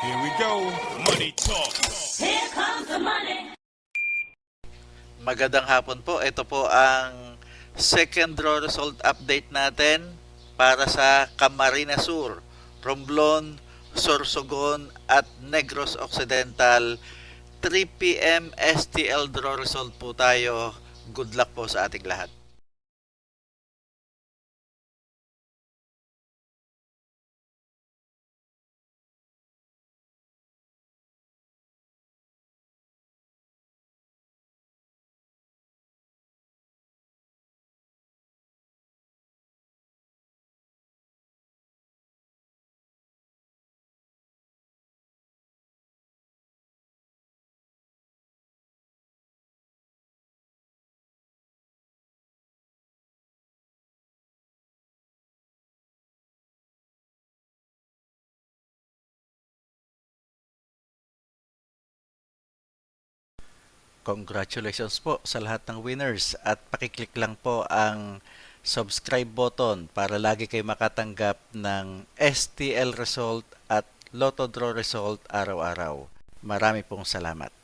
Here we go. Money talk. Here comes the money. Magandang hapon po. Ito po ang second draw result update natin para sa Camarines Sur, Romblon, Sorsogon at Negros Occidental. 3 p.m. STL draw result po tayo. Good luck po sa ating lahat. Congratulations po sa lahat ng winners at pakiclick lang po ang subscribe button para lagi kayo makatanggap ng STL result at Lotto Draw result araw-araw. Marami pong salamat.